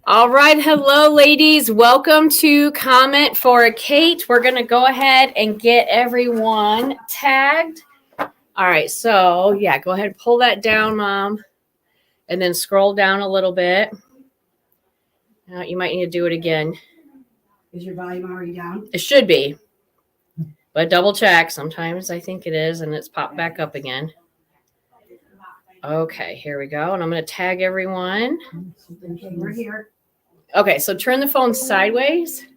All right. Hello, ladies. Welcome to Comment for a Kate. We're going to go ahead and get everyone tagged. All right. So, yeah, go ahead and pull that down, Mom. And then scroll down a little bit. You might need to do it again. Is your volume already down? It should be. But double check. Sometimes I think it is, and it's popped back up again. Okay, here we go. And I'm going to tag everyone. Okay, we're here. Okay, so turn the phone sideways.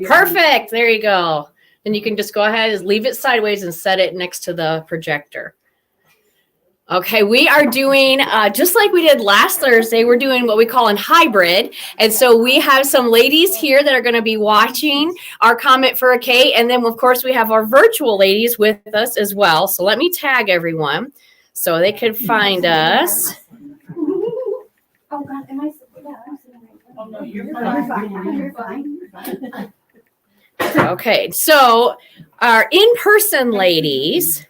Perfect. There you go. Then you can just go ahead and leave it sideways and set it next to the projector. Okay, we are doing, just like we did last Thursday, we're doing what we call a hybrid. And so we have some ladies here that are going to be watching our Comment for a Kate. And then, of course, we have our virtual ladies with us as well. So let me tag everyone so they can find us. Oh, God, am I? Oh, no, you're fine. Okay, so our in-person ladies,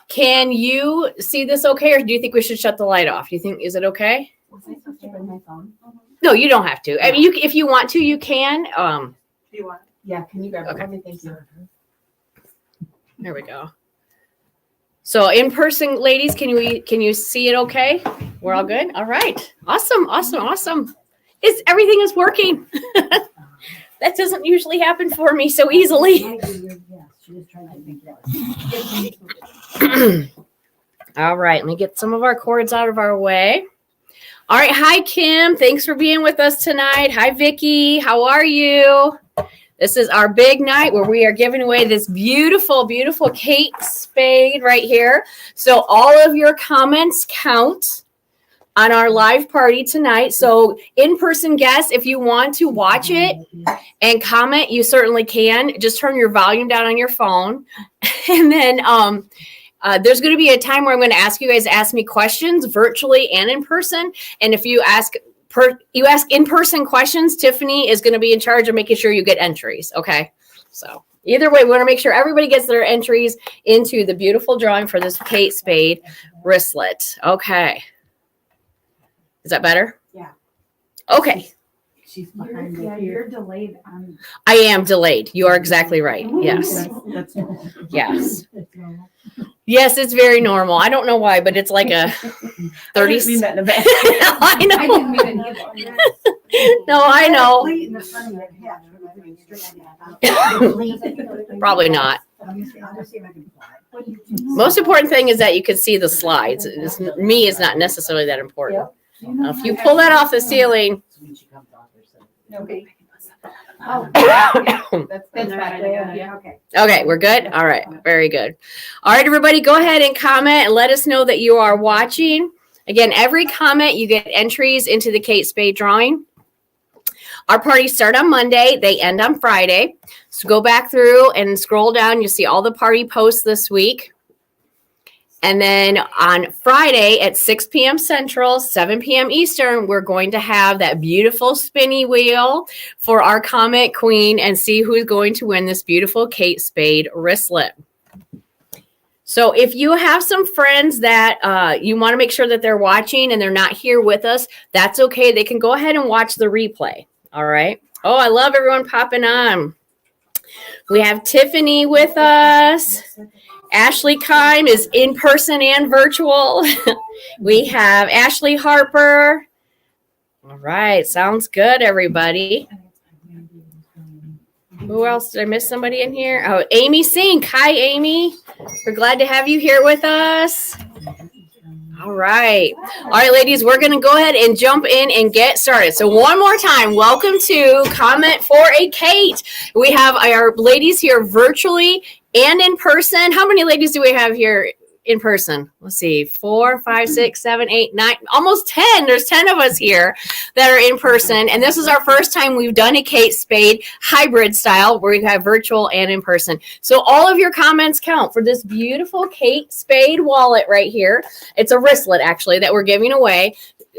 can you see this okay, or do you think we should shut the light off? Do you think, is it okay? No, you don't have to. I mean, if you want to, you can. Do you want? Yeah, can you grab it? Okay, thank you. There we go. So in person, ladies, can you see it okay? We're all good? All right. Awesome. Everything is working. That doesn't usually happen for me so easily. All right, let me get some of our cords out of our way. All right, hi, Kim. Thanks for being with us tonight. Hi, Vicki. How are you? This is our big night where we are giving away this beautiful, beautiful Kate Spade right here. So all of your comments count on our live party tonight. So in-person guests, if you want to watch it and comment, you certainly can. Just turn your volume down on your phone. And then there's going to be a time where I'm going to ask you guys to ask me questions virtually and in person. And if you ask in-person questions, Tiffany is going to be in charge of making sure you get entries. Okay. So either way, we want to make sure everybody gets their entries into the beautiful drawing for this Kate Spade wristlet. Okay. Is that better? Yeah. Okay. She's behind me. You're delayed. I am delayed. You are exactly right. Yes. That's Yes. Yes, it's very normal. I don't know why, but it's like a 30. I didn't mean that in a bad I know. I didn't even hear that. No, I know. Probably not. Most important thing is that you can see the slides. Me is not necessarily that important. If you pull that off the ceiling. Okay. That's fine. Yeah. Okay, we're good? All right, very good. All right, everybody, go ahead and comment and let us know that you are watching. Again, every comment, you get entries into the Kate Spade drawing. Our parties start on Monday. They end on Friday. So go back through and scroll down. You'll see all the party posts this week. And then on Friday at 6 p.m. Central, 7 p.m. Eastern, we're going to have that beautiful spinny wheel for our comment queen and see who's going to win this beautiful Kate Spade wristlet. So if you have some friends that you want to make sure that they're watching and they're not here with us, that's okay. They can go ahead and watch the replay. All right. Oh, I love everyone popping on. We have Tiffany with us. Ashley Kime is in person and virtual. We have Ashley Harper. All right. Sounds good, everybody. Who else? Did I miss somebody in here? Oh, Amy Sink. Hi, Amy. We're glad to have you here with us. All right. All right, ladies, we're going to go ahead and jump in and get started. So one more time, welcome to Comment for a Kate. We have our ladies here virtually and in person. How many ladies do we have here in person? Let's see, 4, 5, 6, 7, 8, 9, almost 10. There's 10 of us here that are in person. And this is our first time we've done a Kate Spade hybrid style where we have virtual and in person. So all of your comments count for this beautiful Kate Spade wallet right here. It's a wristlet, actually, that we're giving away.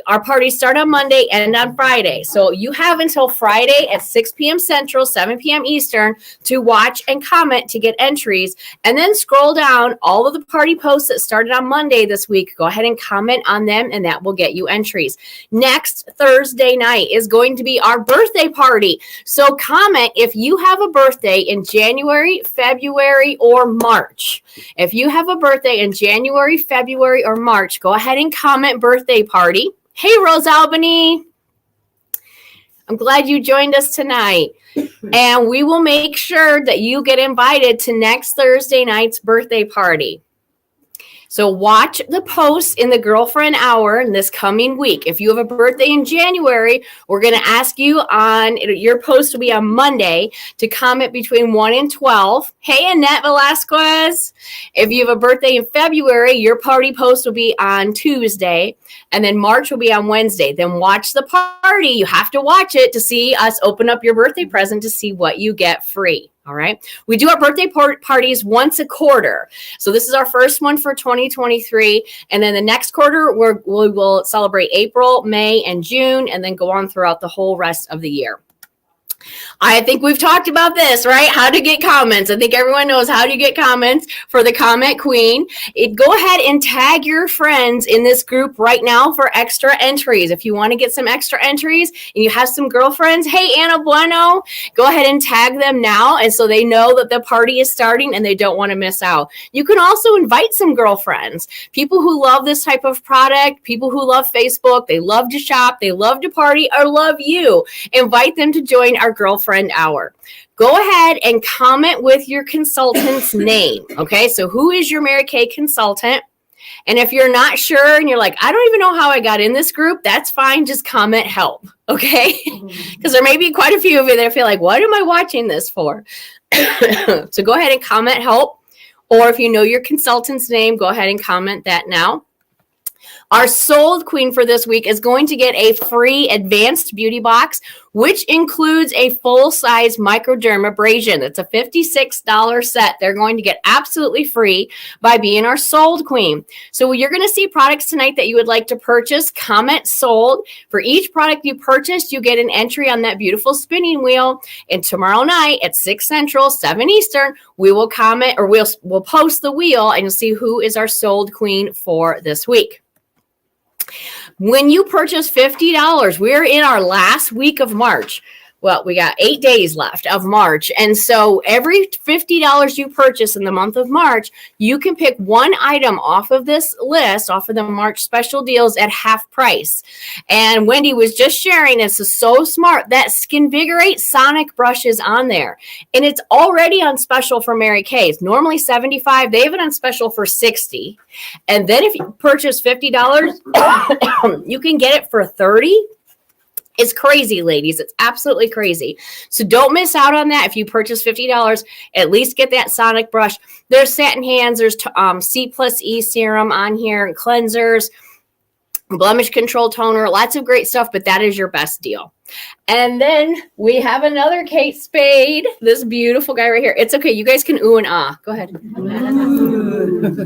our parties start on Monday and on Friday. So you have until Friday at 6 p.m. Central, 7 p.m. Eastern to watch and comment to get entries. And then scroll down all of the party posts that started on Monday this week. Go ahead and comment on them, and that will get you entries. Next Thursday night is going to be our birthday party. So comment if you have a birthday in January, February, or March. If you have a birthday in January, February, or March, go ahead and comment birthday party. Hey, Rose Albany. I'm glad you joined us tonight. And we will make sure that you get invited to next Thursday night's birthday party. So watch the posts in the Girlfriend Hour in this coming week. If you have a birthday in January, we're going to ask you on, your post will be on Monday, to comment between 1 and 12. Hey, Annette Velasquez. If you have a birthday in February, your party post will be on Tuesday. And then March will be on Wednesday. Then watch the party. You have to watch it to see us open up your birthday present to see what you get free. All right. We do our birthday parties once a quarter. So this is our first one for 2023. And then the next quarter, we will celebrate April, May, and June, and then go on throughout the whole rest of the year. I think we've talked about this, right? How to get comments. I think everyone knows how to get comments for the Comment Queen. Go ahead and tag your friends in this group right now for extra entries. If you want to get some extra entries and you have some girlfriends, hey, Anna Bueno, go ahead and tag them now, and so they know that the party is starting and they don't want to miss out. You can also invite some girlfriends, people who love this type of product, people who love Facebook, they love to shop, they love to party, or love you. Invite them to join our Girlfriend Hour. Go ahead and comment with your consultant's name. Okay, so who is your Mary Kay consultant? And if you're not sure and you're like, I don't even know how I got in this group, that's fine. Just comment help. Okay, because there may be quite a few of you that feel like, what am I watching this for? So go ahead and comment help. Or if you know your consultant's name, go ahead and comment that now. Our sold queen for this week is going to get a free advanced beauty box, which includes a full-size microdermabrasion. That's a $56 set. They're going to get absolutely free by being our sold queen. So you're going to see products tonight that you would like to purchase. Comment sold. For each product you purchase, you get an entry on that beautiful spinning wheel. And tomorrow night at 6 Central, 7 Eastern, we will comment, or we'll post the wheel, and you'll see who is our sold queen for this week. When you purchase $50, we're in our last week of March. Well, we got 8 days left of March. And so every $50 you purchase in the month of March, you can pick one item off of this list, off of the March special deals at half price. And Wendy was just sharing, this is so smart, that Skinvigorate Sonic brush is on there. And it's already on special for Mary Kay's. Normally $75, they have it on special for $60. And then if you purchase $50, you can get it for $30. It's crazy, ladies. It's absolutely crazy. So don't miss out on that. If you purchase $50, at least get that Sonic brush. There's satin hands. There's C+E serum on here, and cleansers, blemish control toner, lots of great stuff, but that is your best deal. And then we have another Kate Spade, this beautiful guy right here. It's okay. You guys can ooh and ah. Go ahead.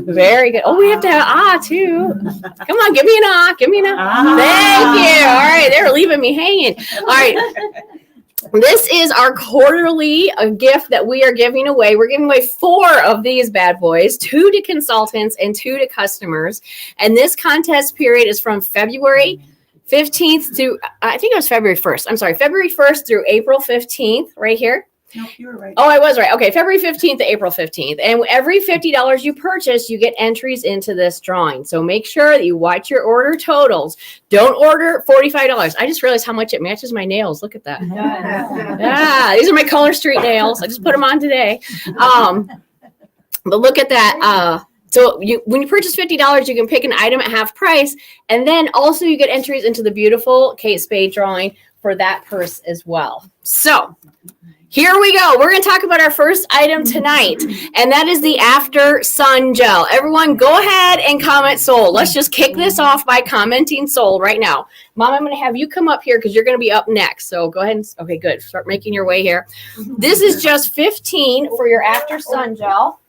Very good. Oh, we have to have ah too. Come on, give me an ah. Give me an ah. Thank you. All right. They're leaving me hanging. All right. This is our quarterly gift that we are giving away. We're giving away 4 of these bad boys, 2 to consultants and 2 to customers. And this contest period is from February 15th through, I think it was February 1st. I'm sorry, February 1st through April 15th, right here. No, you were right. Oh, I was right. Okay, February 15th to April 15th. And every $50 you purchase, you get entries into this drawing. So make sure that you watch your order totals. Don't order $45. I just realized how much it matches my nails. Look at that. Yeah, these are my Color Street nails. I just put them on today. But look at that. So when you purchase $50, you can pick an item at half price. And then also you get entries into the beautiful Kate Spade drawing for that purse as well. So here we go. We're going to talk about our first item tonight, and that is the After Sun Gel. Everyone, go ahead and comment sold. Let's just kick this off by commenting sold right now. Mom, I'm going to have you come up here because you're going to be up next. So go ahead and, okay, good. Start making your way here. This is just $15 for your After Sun Gel.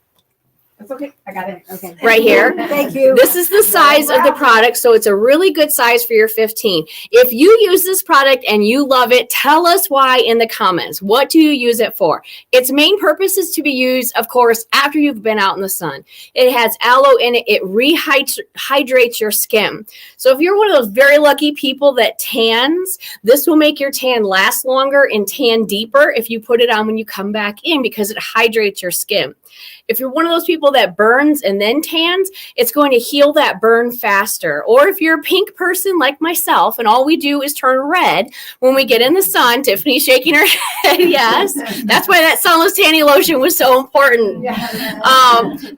That's okay. I got it. Okay. right here. Thank you. This is the size of the product, so it's a really good size for your 15. If you use this product and you love it, tell us why in the comments. What do you use it for? Its main purpose is to be used, of course, after you've been out in the sun. It has aloe in it. It rehydrates your skin. So if you're one of those very lucky people that tans, this will make your tan last longer and tan deeper if you put it on when you come back in because it hydrates your skin. If you're one of those people that burns and then tans, it's going to heal that burn faster. Or if you're a pink person like myself, and all we do is turn red when we get in the sun, Tiffany's shaking her head, yes. That's why that sunless tanning lotion was so important.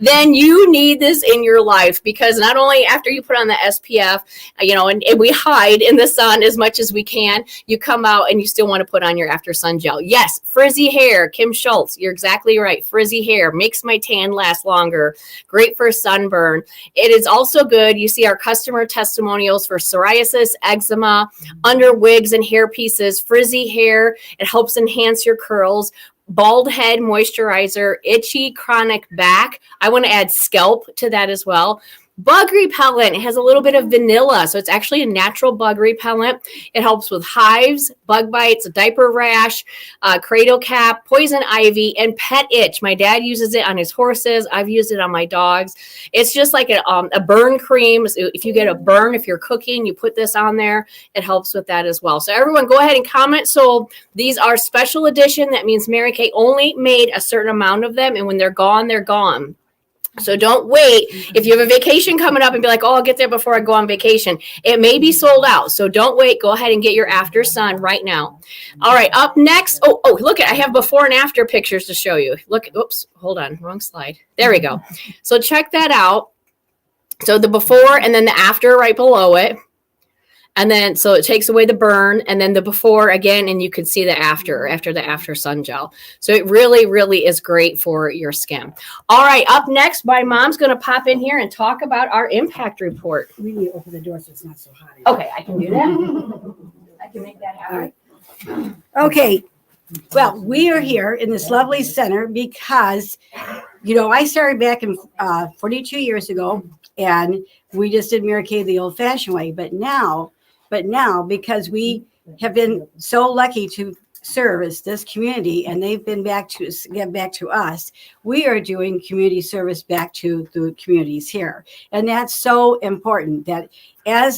Then you need this in your life because not only after you put on the SPF, and we hide in the sun as much as we can, you come out and you still want to put on your after sun gel. Yes, frizzy hair, Kim Schultz, you're exactly right. Frizzy hair makes my tan last longer. Great for sunburn. It is also good. You see our customer testimonials for psoriasis, eczema, under wigs and hair pieces, frizzy hair. It helps enhance your curls. Bald head moisturizer, itchy chronic back. I want to add scalp to that as well. Bug repellent. It has a little bit of vanilla, so it's actually a natural bug repellent. It helps with hives, bug bites, diaper rash, cradle cap, poison ivy, and pet itch. My dad uses it on his horses. I've used it on my dogs. It's just like a burn cream. So if you get a burn, if you're cooking, you put this on there. It helps with that as well. So everyone go ahead and comment. So these are special edition. That means Mary Kay only made a certain amount of them, and when they're gone, they're gone. So don't wait. If you have a vacation coming up and be like, oh, I'll get there before I go on vacation. It may be sold out. So don't wait. Go ahead and get your after sun right now. All right. Up next. Oh, look, I have before and after pictures to show you. Look, oops, hold on. Wrong slide. There we go. So check that out. So the before and then the after right below it. And then, so it takes away the burn and then the before again, and you can see the after the after sun gel. So it really, really is great for your skin. All right, up next, my mom's going to pop in here and talk about our impact report. We need to open the door so it's not so hot. Okay, I can do that. I can make that happen. All right. Okay. Well, we are here in this lovely center because, I started back in 42 years ago, and we just did Mary Kay the old-fashioned way. But now, because we have been so lucky to service this community, and they've been back to us, we are doing community service back to the communities here, and that's so important. That I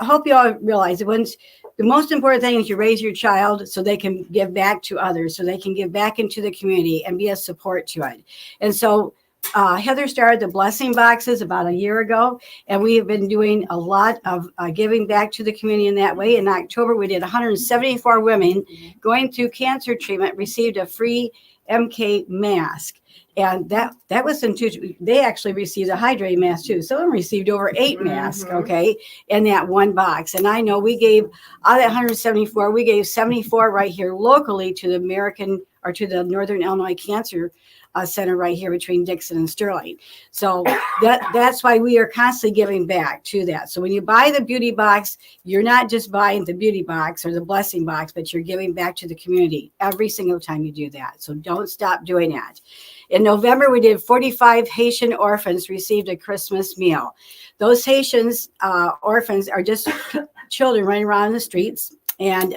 hope you all realize that the most important thing is you raise your child so they can give back to others, so they can give back into the community and be a support to it. And so Heather started the blessing boxes about a year ago, and we have been doing a lot of giving back to the community in that way. In October, we did 174 women going through cancer treatment received a free MK mask. And that was they actually received a hydrating mask too. Some of them received over 8 masks, okay, in that one box. And I know we gave, out of that 174, we gave 74 right here locally to the Northern Illinois Cancer Center right here between Dixon and Sterling. So that's why we are constantly giving back to that. So when you buy the beauty box, you're not just buying the beauty box or the blessing box, but you're giving back to the community every single time you do that. So don't stop doing that. In November, we did 45 Haitian orphans received a Christmas meal. Those Haitians orphans are just children running around the streets, and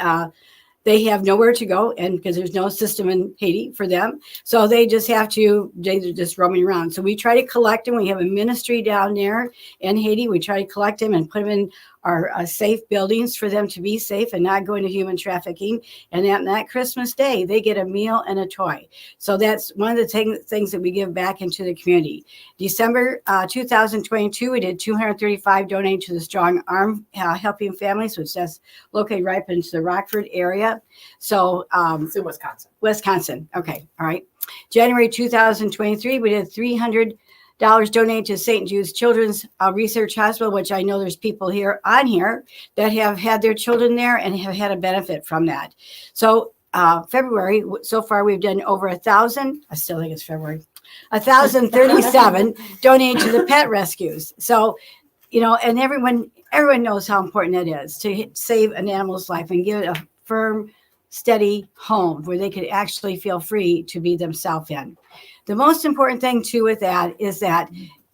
they have nowhere to go, and because there's no system in Haiti for them, so they're just roaming around. So we try to collect them. We have a ministry down there in Haiti. We try to collect them and put them in our safe buildings for them to be safe and not go into human trafficking. And that Christmas Day, they get a meal and a toy. So that's one of the things that we give back into the community. December 2022, we did 235 donated to the Strong Arm Helping Families, which is located right into the Rockford area. So It's in Wisconsin. Wisconsin. Okay. All right. January 2023, we did $300 donated to St. Jude's Children's Research Hospital, which I know there's people here that have had their children there and have had a benefit from that. So February, so far we've done over 1,000. I still think it's February. 1,037 donated to the pet rescues. So, and everyone knows how important it is to save an animal's life and give it a firm steady home where they could actually feel free to be themselves in. The most important thing too with that is that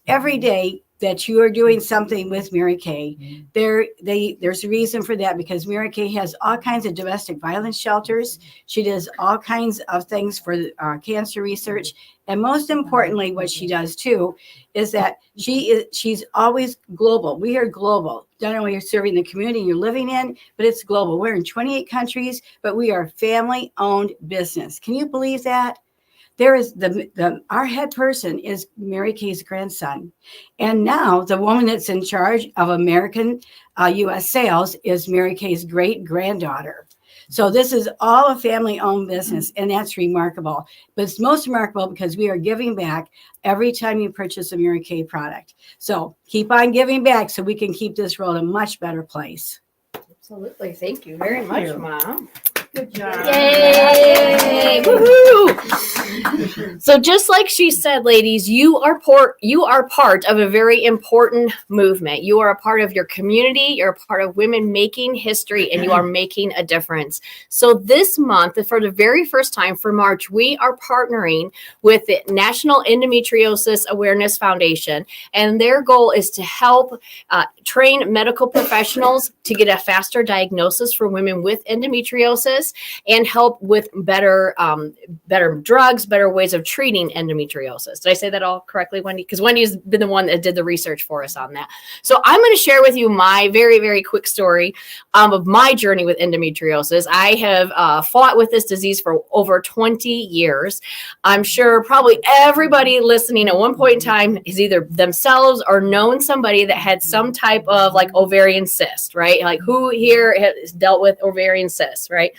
every day that you are doing something with Mary Kay, there's a reason for that, because Mary Kay has all kinds of domestic violence shelters. She does all kinds of things for cancer research. And most importantly, what she does too is that she's always global. We are global. Not only are serving the community you're living in, but it's global. We're in 28 countries, but we are family-owned business. Can you believe that? There is our head person is Mary Kay's grandson. And now the woman that's in charge of American U.S. sales is Mary Kay's great granddaughter. So this is all a family-owned business, and that's remarkable. But it's most remarkable because we are giving back every time you purchase a Mary Kay product. So keep on giving back so we can keep this world a much better place. Absolutely. Thank you very much, Mom. Good job. Yay! Woohoo! So just like she said, ladies, you are part of a very important movement. You are a part of your community. You're a part of women making history, and you are making a difference. So this month, for the very first time for March, we are partnering with the National Endometriosis Awareness Foundation, and their goal is to help train medical professionals to get a faster diagnosis for women with endometriosis, and help with better drugs, better ways of treating endometriosis. Did I say that all correctly, Wendy? Because Wendy's been the one that did the research for us on that. So I'm going to share with you my very, very quick story of my journey with endometriosis. I have fought with this disease for over 20 years. I'm sure probably everybody listening at one point in time is either themselves or known somebody that had some type of like ovarian cyst, right? Like who here has dealt with ovarian cysts, right?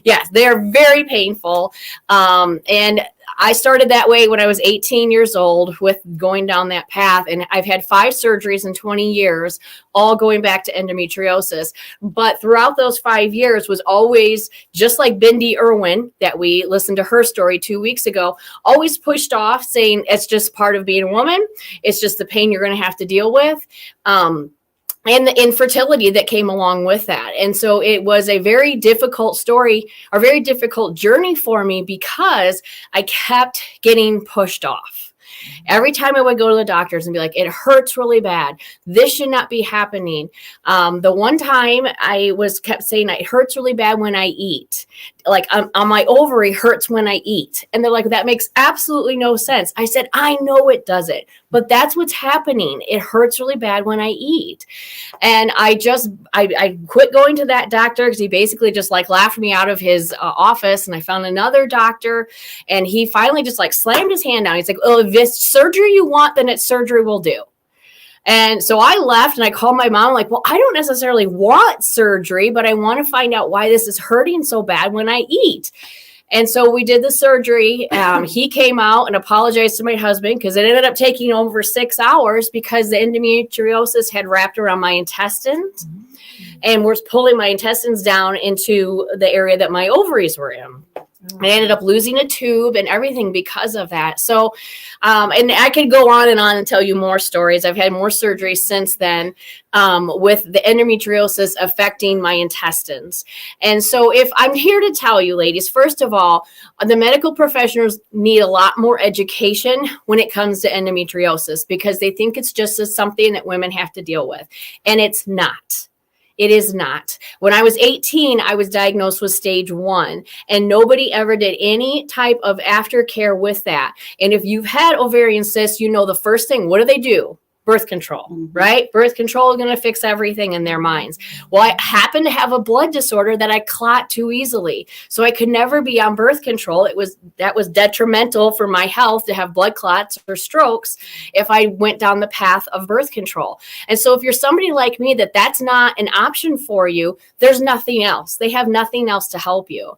Yes, they are very painful. And I started that way when I was 18 years old with going down that path. And I've had 5 surgeries in 20 years, all going back to endometriosis. But throughout those 5 years was always just like Bindi Irwin, that we listened to her story 2 weeks ago, always pushed off saying it's just part of being a woman. It's just the pain you're going to have to deal with. And the infertility that came along with that. And so it was a very difficult story, a very difficult journey for me because I kept getting pushed off. Every time I would go to the doctors and be like, it hurts really bad. This should not be happening. The one time I kept saying it hurts really bad when I eat. Like on my ovary hurts when I eat. And they're like, that makes absolutely no sense. I said, I know it doesn't, but that's what's happening. It hurts really bad when I eat. And I quit going to that doctor because he basically just like laughed me out of his office. And I found another doctor, and he finally just like slammed his hand down. He's like, oh, if this surgery you want, then it's surgery will do. And so I left and I called my mom like, well, I don't necessarily want surgery, but I want to find out why this is hurting so bad when I eat. And so we did the surgery. He came out and apologized to my husband because it ended up taking over 6 hours because the endometriosis had wrapped around my intestines and was pulling my intestines down into the area that my ovaries were in. I ended up losing a tube and everything because of that. So, and I could go on and tell you more stories. I've had more surgeries since then with the endometriosis affecting my intestines. And so if I'm here to tell you, ladies, first of all, the medical professionals need a lot more education when it comes to endometriosis because they think it's just something that women have to deal with. And it's not. It is not. When I was 18, I was diagnosed with stage 1, and nobody ever did any type of aftercare with that. And if you've had ovarian cysts, you know the first thing, what do? Birth control, right? Birth control is going to fix everything in their minds. Well, I happen to have a blood disorder that I clot too easily. So I could never be on birth control. That was detrimental for my health to have blood clots or strokes if I went down the path of birth control. And so if you're somebody like me that's not an option for you, there's nothing else. They have nothing else to help you.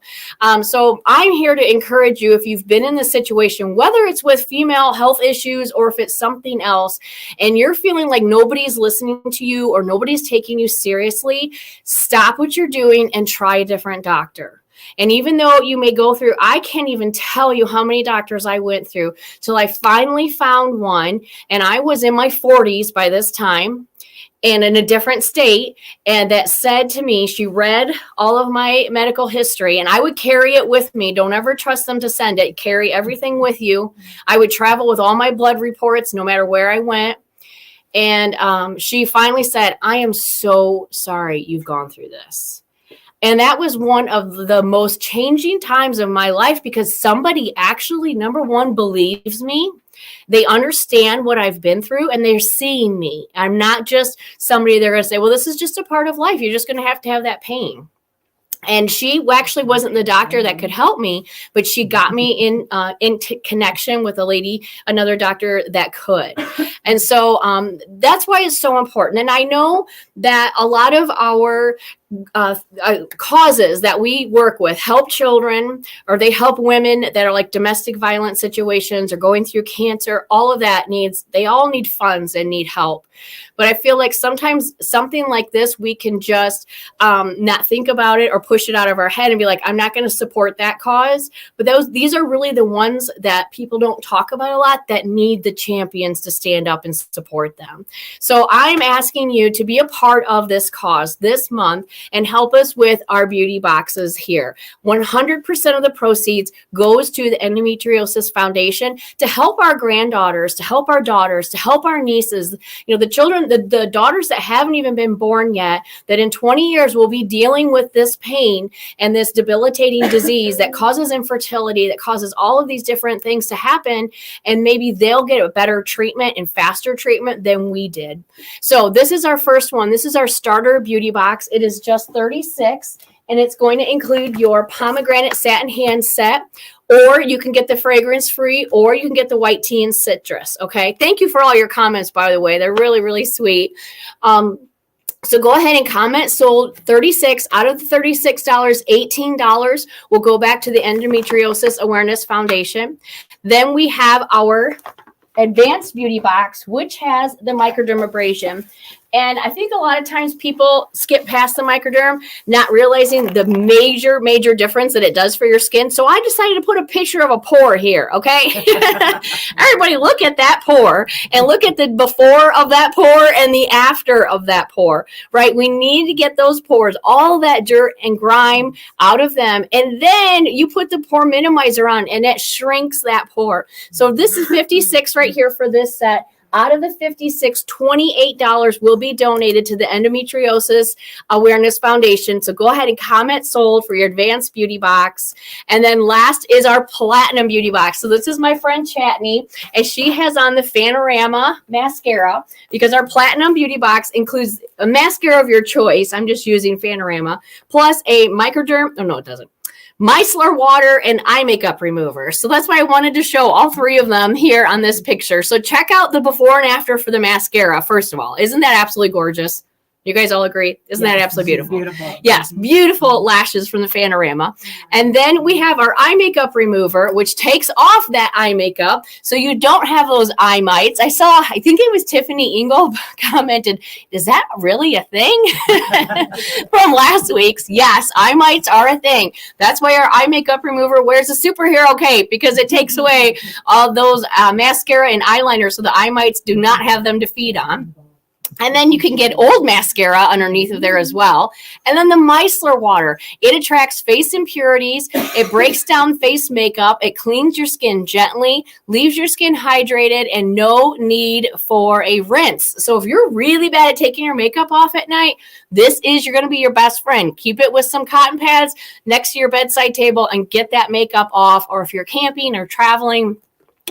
So I'm here to encourage you if you've been in this situation, whether it's with female health issues or if it's something else, and you're feeling like nobody's listening to you or nobody's taking you seriously, stop what you're doing and try a different doctor. And even though you may go through, I can't even tell you how many doctors I went through till I finally found one. And I was in my 40s by this time. and in a different state, and that said to me, she read all of my medical history, and I would carry it with me. Don't ever trust them to send it. Carry everything with you. I would travel with all my blood reports no matter where I went. And she finally said, I am so sorry you've gone through this. And that was one of the most changing times of my life, because somebody actually, number one, believes me. They understand what I've been through, and they're seeing me. I'm not just somebody they're going to say, well, this is just a part of life. You're just going to have that pain. And she actually wasn't the doctor that could help me, but she got me in connection with another doctor that could. And so that's why it's so important. And I know that a lot of our causes that we work with help children, or they help women that are like domestic violence situations or going through cancer. All of that they all need funds and need help. But I feel like sometimes something like this, we can just not think about it or push it out of our head and be like, I'm not going to support that cause. But these are really the ones that people don't talk about a lot, that need the champions to stand up and support them. So I'm asking you to be a part of this cause this month and help us with our beauty boxes here. 100% of the proceeds goes to the Endometriosis Foundation to help our granddaughters, to help our daughters, to help our nieces, the children, the daughters that haven't even been born yet, that in 20 years will be dealing with this pain and this debilitating disease that causes infertility, that causes all of these different things to happen. And maybe they'll get a better treatment and faster treatment than we did. So this is our first one. This is our starter beauty box. It is just $36, and it's going to include your pomegranate satin hand set, or you can get the fragrance free, or you can get the white tea and citrus. Okay. Thank you for all your comments, by the way. They're really, really sweet. So go ahead and comment. Sold 36 out of the $36, $18 will go back to the Endometriosis Awareness Foundation. Then we have our advanced beauty box, which has the microdermabrasion. And I think a lot of times people skip past the microderm, not realizing the major, major difference that it does for your skin. So I decided to put a picture of a pore here, okay? Everybody look at that pore, and look at the before of that pore and the after of that pore, right? We need to get those pores, all that dirt and grime out of them. And then you put the pore minimizer on, and it shrinks that pore. So this is $56 right here for this set. Out of the $56, $28 will be donated to the Endometriosis Awareness Foundation. So go ahead and comment sold for your advanced beauty box. And then last is our platinum beauty box. So this is my friend Chatney, and she has on the Fanorama mascara, because our platinum beauty box includes a mascara of your choice. I'm just using Fanorama, plus a microderm. Oh, no, it doesn't. Micellar water and eye makeup remover. So that's why I wanted to show all three of them here on this picture. So check out the before and after for the mascara, first of all. Isn't that absolutely gorgeous? You guys all agree? Isn't that absolutely beautiful? Beautiful. Yes, beautiful lashes from the Fanorama. And then we have our eye makeup remover, which takes off that eye makeup so you don't have those eye mites. I think it was Tiffany Engel commented, is that really a thing? From last week's. Yes, eye mites are a thing. That's why our eye makeup remover wears a superhero cape, because it takes away all those mascara and eyeliner so the eye mites do not have them to feed on. And then you can get old mascara underneath of there as well. And then the micellar water. It attracts face impurities. It breaks down face makeup. It cleans your skin gently, leaves your skin hydrated, and no need for a rinse. So if you're really bad at taking your makeup off at night, this is going to be your best friend. Keep it with some cotton pads next to your bedside table and get that makeup off. Or if you're camping or traveling,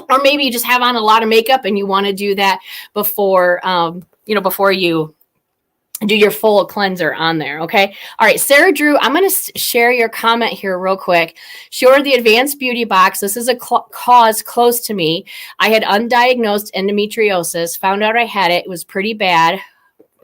or maybe you just have on a lot of makeup and you want to do that before before you do your full cleanser on there. Okay. All right. Sarah Drew, I'm going to share your comment here real quick. She ordered the advanced beauty box. This is a cause close to me. I had undiagnosed endometriosis, found out I had it. It was pretty bad.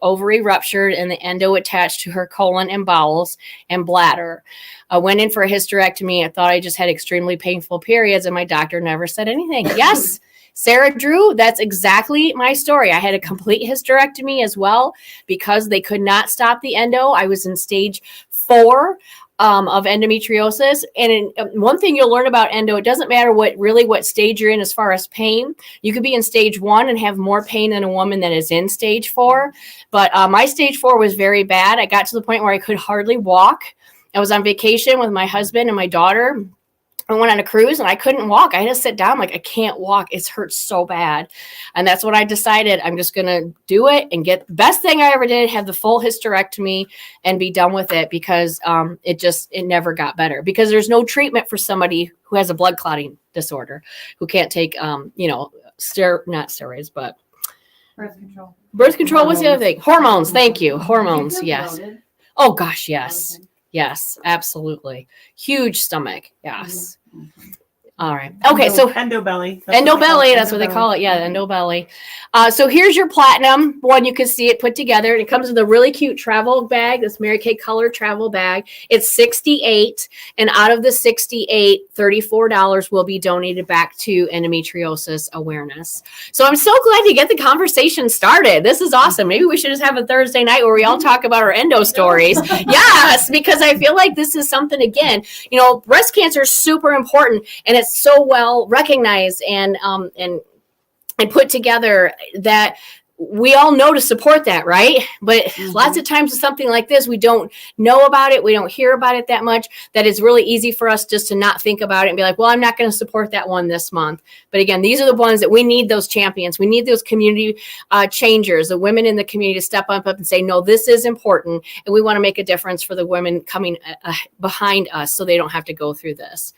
Ovary ruptured and the endo attached to her colon and bowels and bladder. I went in for a hysterectomy. I thought I just had extremely painful periods, and my doctor never said anything. Yes. Sarah Drew, that's exactly my story. I had a complete hysterectomy as well because they could not stop the endo. I was in stage 4. of endometriosis. And one thing you'll learn about endo, it doesn't matter what stage you're in as far as pain. You could be in stage 1 and have more pain than a woman that is in stage 4. But my stage 4 was very bad. I got to the point where I could hardly walk. I was on vacation with my husband and my daughter. I went on a cruise and I couldn't walk. I had to sit down. Like, I can't walk. It hurts so bad. And that's what I decided. I'm just going to do it and get the best thing I ever did, have the full hysterectomy and be done with it, because it never got better, because there's no treatment for somebody who has a blood clotting disorder, who can't take, not steroids, but Birth control. birth control was the other thing. Hormones. Thank you. Hormones. Yes. Oh gosh. Yes. Yes, absolutely. Huge stomach. Yes. All right. Okay. So endobelly. endobelly, that's what they call it. Yeah, endobelly. So here's your platinum one. You can see it put together. It comes with a really cute travel bag. This Mary Kay color travel bag. It's $68, and out of the $68, $34 will be donated back to endometriosis awareness. So I'm so glad to get the conversation started. This is awesome. Maybe we should just have a Thursday night where we all talk about our endo stories. Yes, because I feel like this is something, again, breast cancer is super important, and it's so well recognized and put together that we all know to support that, right? But lots of times with something like this, we don't know about it. We don't hear about it that much, that it's really easy for us just to not think about it and be like, well, I'm not going to support that one this month. But again, these are the ones that we need, those champions. We need those community changers, the women in the community to step up and say, no, this is important. And we want to make a difference for the women coming behind us so they don't have to go through this.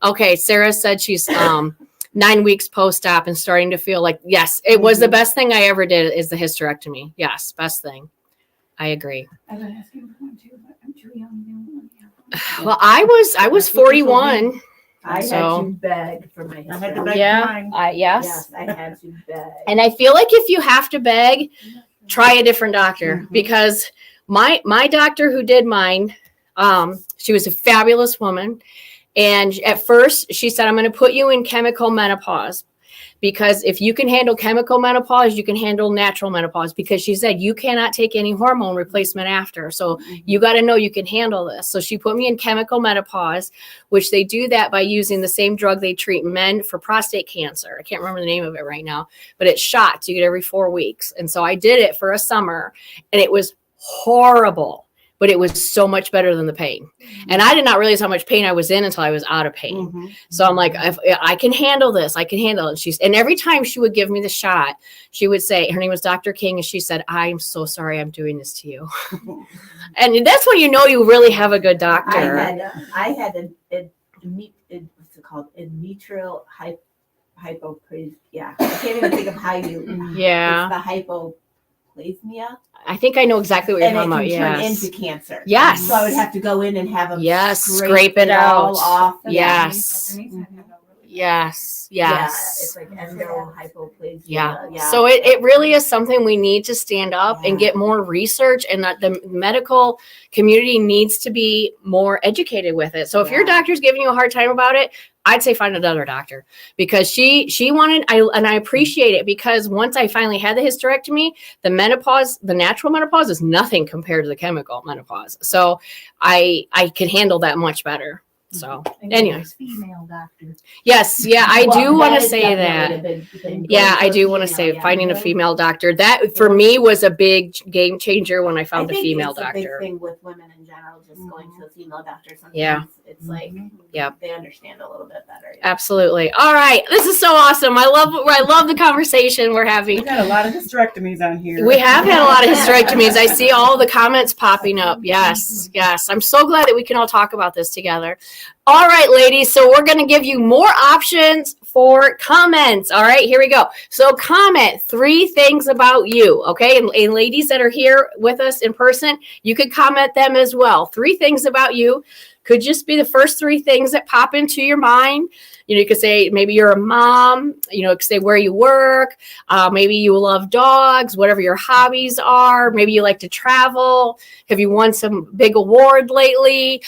Okay, Sarah said she's 9 weeks post-op and starting to feel like, yes, it was the best thing I ever did is the hysterectomy. Yes, best thing. I agree. I've been asking for one too, but I'm too young. Well, I was 41. I So- had to beg for my I had to hysterectomy. beg Yeah, for mine. yes. Yes, I had to beg. And I feel like if you have to beg, try a different doctor, because my doctor who did mine, she was a fabulous woman. And at first she said, I'm going to put you in chemical menopause, because if you can handle chemical menopause, you can handle natural menopause, because she said you cannot take any hormone replacement after. So you got to know you can handle this. So she put me in chemical menopause, which they do that by using the same drug they treat men for prostate cancer. I can't remember the name of it right now, but it's shots. You get every 4 weeks. And so I did it for a summer, and it was horrible. But it was so much better than the pain. And I did not realize how much pain I was in until I was out of pain. So I'm like, I can handle this. I can handle it. And every time she would give me the shot, she would say, her name was Dr. King, and she said, I'm so sorry I'm doing this to you. And that's when you know you really have a good doctor. I had what's it called? Endometrial hypoplasia. Yeah, I can't even think of how you. Yeah. It's the hypoplasmia. I think I know exactly what you're And it talking can about. turn Yes. into cancer. Yes. So I would have to go in and have them Scrape it all out. off. Yes. Yes. Yeah, Yes. it's like endohypoplasia. Yeah. So it really is something we need to stand up and get more research, and that the medical community needs to be more educated with it. So if your doctor's giving you a hard time about it, I'd say find another doctor, because she wanted, and I appreciate it, because once I finally had the hysterectomy, the natural menopause is nothing compared to the chemical menopause. So I can handle that much better. So anyway, Female doctor. yes. Yeah. I do want to say that. Yeah, I do want to say yeah. finding a female doctor, that for me was a big game changer when I found a female it's a doctor. big thing with women in general, just going to a female doctor. Sometimes Yeah. it's like, Yep. they understand a little bit better. Absolutely. All right. This is so awesome. I love the conversation we're having. We got a lot of hysterectomies on here. We have had a lot of hysterectomies. I see all the comments popping up. Yes. Yes. I'm so glad that we can all talk about this together. All right, ladies. So we're going to give you more options for comments. All right, here we go. So comment 3 things about you. Okay. And ladies that are here with us in person, you could comment them as well. 3 things about you. Could just be the first 3 things that pop into your mind. You could say maybe you're a mom. You could say where you work. Maybe you love dogs, whatever your hobbies are. Maybe you like to travel. Have you won some big award lately?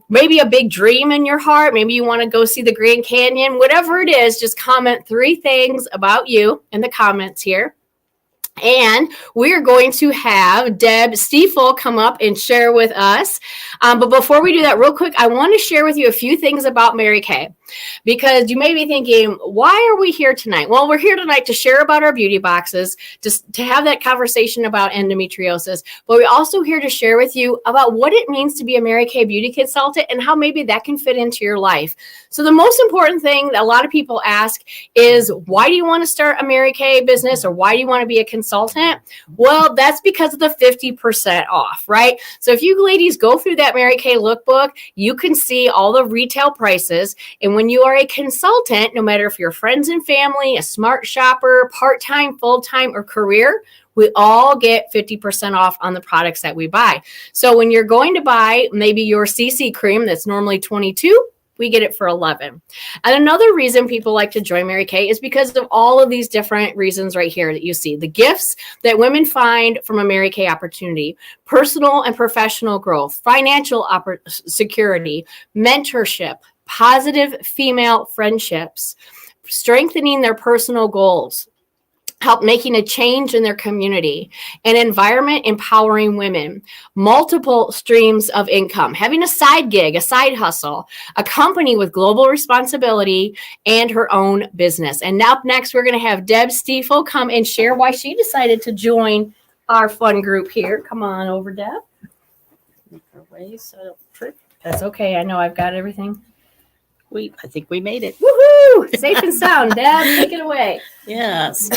Maybe a big dream in your heart. Maybe you want to go see the Grand Canyon. Whatever it is, just comment 3 things about you in the comments here. And we're going to have Deb Stiefel come up and share with us. But before we do that, real quick, I want to share with you a few things about Mary Kay, because you may be thinking, why are we here tonight? Well, we're here tonight to share about our beauty boxes, just to have that conversation about endometriosis. But we're also here to share with you about what it means to be a Mary Kay beauty consultant and how maybe that can fit into your life. So the most important thing that a lot of people ask is, why do you want to start a Mary Kay business, or why do you want to be a consultant? Well, that's because of the 50% off, right? So if you ladies go through that Mary Kay lookbook, you can see all the retail prices. And when you are a consultant, no matter if you're friends and family, a smart shopper, part-time, full-time, or career, we all get 50% off on the products that we buy. So when you're going to buy maybe your CC cream that's normally $22, we get it for $11. And another reason people like to join Mary Kay is because of all of these different reasons right here that you see. The gifts that women find from a Mary Kay opportunity, personal and professional growth, financial security, mentorship, positive female friendships, strengthening their personal goals, help making a change in their community, an environment empowering women, multiple streams of income, having a side gig, a side hustle, a company with global responsibility, and her own business. And now next, we're going to have Deb Stiefel come and share why she decided to join our fun group here. Come on over, Deb. That's okay. I know I've got everything. I think we made it. Woohoo! Safe and sound. Deb, take it away. Yes.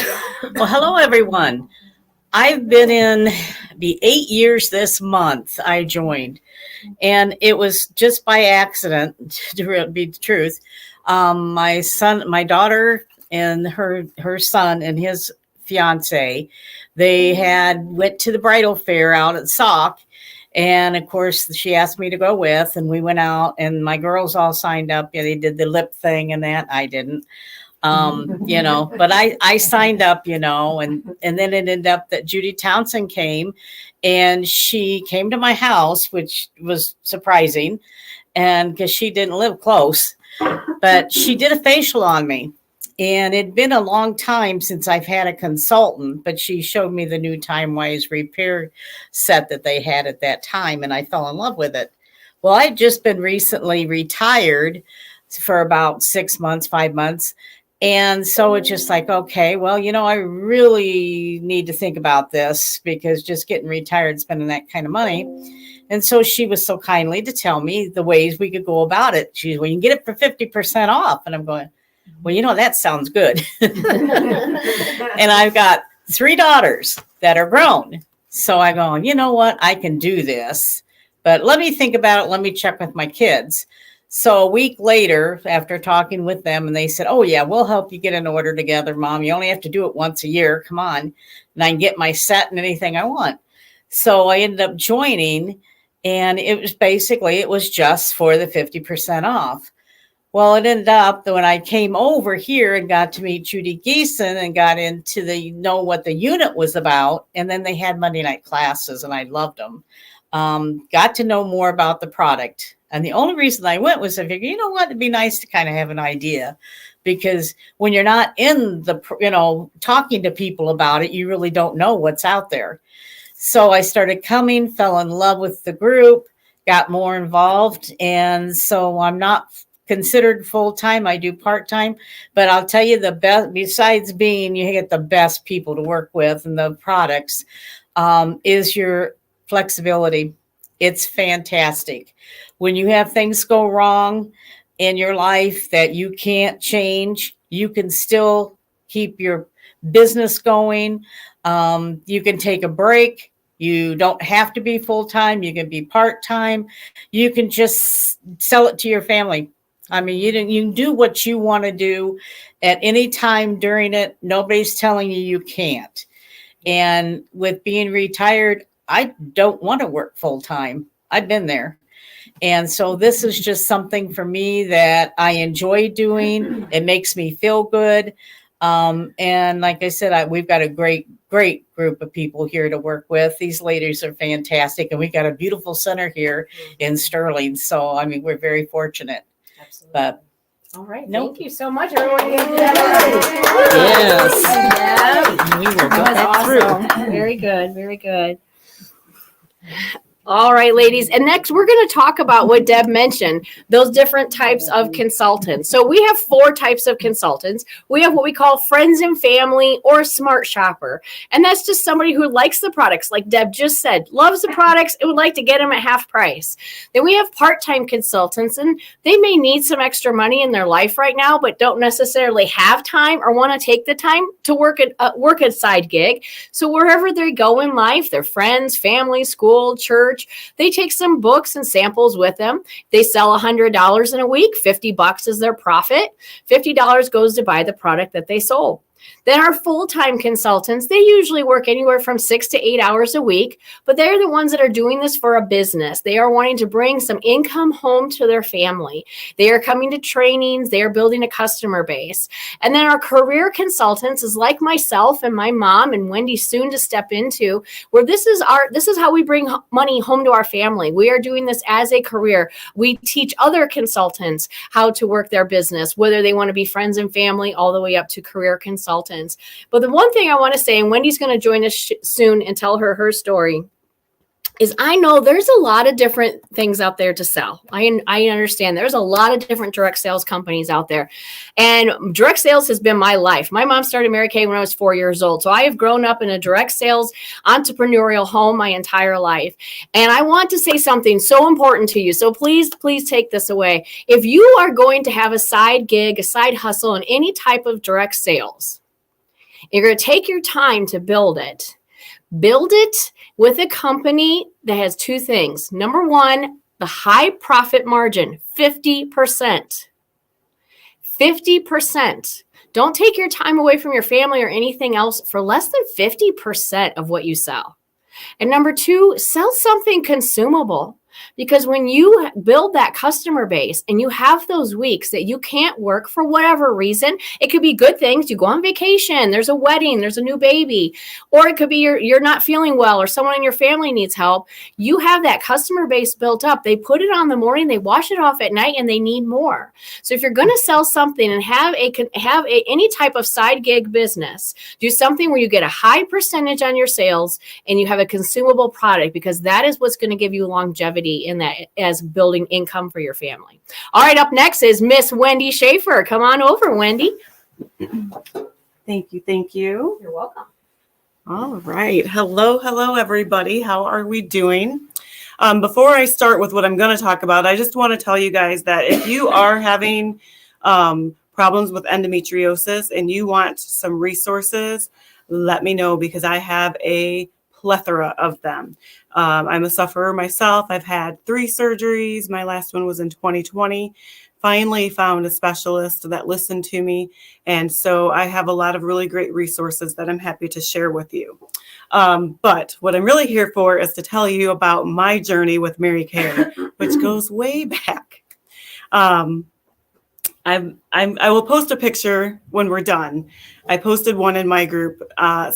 Well, hello, everyone. I've been in the 8 years this month I joined, and it was just by accident, to be the truth. My daughter and her son and his fiance, they went to the bridal fair out at Sauk. And of course, she asked me to go with, and we went out, and my girls all signed up. Yeah, they did the lip thing and that. I didn't, but I signed up, and then it ended up that Judy Townsend came, and she came to my house, which was surprising, and because she didn't live close, but she did a facial on me. And it'd been a long time since I've had a consultant, but she showed me the new TimeWise repair set that they had at that time, and I fell in love with it. Well, I'd just been recently retired for about 6 months, 5 months. And so it's just like, okay, well, I really need to think about this, because just getting retired, spending that kind of money. And so she was so kindly to tell me the ways we could go about it. She's, well, you can get it for 50% off. And I'm going, well, that sounds good. And I've got 3 daughters that are grown. So I go, you know what? I can do this, but let me think about it. Let me check with my kids. So a week later, after talking with them, and they said, oh yeah, we'll help you get an order together, Mom. You only have to do it once a year. Come on. And I can get my set and anything I want. So I ended up joining, and it was just for the 50% off. Well, it ended up that when I came over here and got to meet Judy Geeson and got into know what the unit was about, and then they had Monday night classes, and I loved them. Got to know more about the product. And the only reason I went was I figured, you know what, it'd be nice to kind of have an idea, because when you're not in talking to people about it, you really don't know what's out there. So I started coming, fell in love with the group, got more involved. And so I'm not considered full-time. I do part-time, but I'll tell you the best, besides being, you get the best people to work with and the products, is your flexibility. It's fantastic. When you have things go wrong in your life that you can't change, you can still keep your business going. You can take a break. You don't have to be full-time. You can be part-time. You can just sell it to your family. I mean, you can do what you want to do at any time during it. Nobody's telling you can't. And with being retired, I don't want to work full-time. I've been there. And so this is just something for me that I enjoy doing. It makes me feel good. And like I said, we've got a great group of people here to work with. These ladies are fantastic. And we got a beautiful center here in Sterling. So, I mean, we're very fortunate. Absolutely. But All right. Nope. Thank you so much, everyone. Yes. Yeah. We will go That back was through. awesome. Very good. Very good. All right, ladies. And next, we're going to talk about what Deb mentioned, those different types of consultants. So we have 4 types of consultants. We have what we call friends and family or smart shopper. And that's just somebody who likes the products, like Deb just said, loves the products and would like to get them at half price. Then we have part-time consultants, and they may need some extra money in their life right now, but don't necessarily have time or want to take the time to work a side gig. So wherever they go in life, their friends, family, school, church, they take some books and samples with them. They sell $100 in a week. $50 is their profit. $50 goes to buy the product that they sold. Then our full-time consultants, they usually work anywhere from 6 to 8 hours a week, but they're the ones that are doing this for a business. They are wanting to bring some income home to their family. They are coming to trainings. They are building a customer base. And then our career consultants is like myself and my mom and Wendy soon to step into, where this is how we bring money home to our family. We are doing this as a career. We teach other consultants how to work their business, whether they want to be friends and family all the way up to career consultants. But the one thing I want to say, and Wendy's going to join us soon and tell her story, is I know there's a lot of different things out there to sell. I understand there's a lot of different direct sales companies out there. And direct sales has been my life. My mom started Mary Kay when I was 4 years old. So I have grown up in a direct sales entrepreneurial home my entire life. And I want to say something so important to you. So please take this away. If you are going to have a side gig, a side hustle in any type of direct sales, you're going to take your time to build it. Build it with a company that has 2 things. Number 1, the high profit margin, 50%. 50%. Don't take your time away from your family or anything else for less than 50% of what you sell. And number 2, sell something consumable. Because when you build that customer base and you have those weeks that you can't work for whatever reason, it could be good things. You go on vacation, there's a wedding, there's a new baby, or it could be you're not feeling well or someone in your family needs help. You have that customer base built up. They put it on the morning, they wash it off at night, and they need more. So if you're going to sell something and have any type of side gig business, do something where you get a high percentage on your sales and you have a consumable product, because that is what's going to give you longevity in that as building income for your family. All right, up next is Miss Wendy Schaefer. Come on over, Wendy. Thank you. You're welcome. All right. Hello, everybody. How are we doing? Before I start with what I'm going to talk about, I just want to tell you guys that if you are having problems with endometriosis and you want some resources, let me know, because I have a plethora of them. I'm a sufferer myself. I've had 3 surgeries. My last one was in 2020. Finally found a specialist that listened to me. And so I have a lot of really great resources that I'm happy to share with you. But what I'm really here for is to tell you about my journey with Mary Kay, which goes way back. I will post a picture when we're done. I posted one in my group.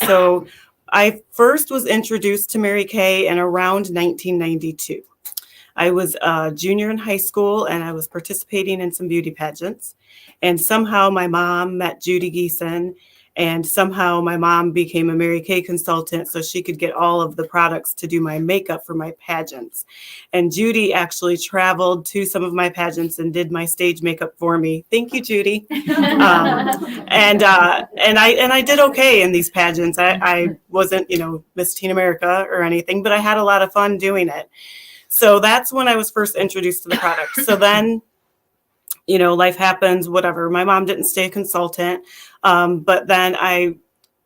So I first was introduced to Mary Kay in around 1992. I was a junior in high school and I was participating in some beauty pageants. And somehow my mom met Judy Geeson, and somehow my mom became a Mary Kay consultant so she could get all of the products to do my makeup for my pageants. And Judy actually traveled to some of my pageants and did my stage makeup for me. Thank you, Judy. And I did okay in these pageants. I wasn't, Miss Teen America or anything, but I had a lot of fun doing it. So that's when I was first introduced to the product. So then, life happens, whatever. My mom didn't stay a consultant, but then I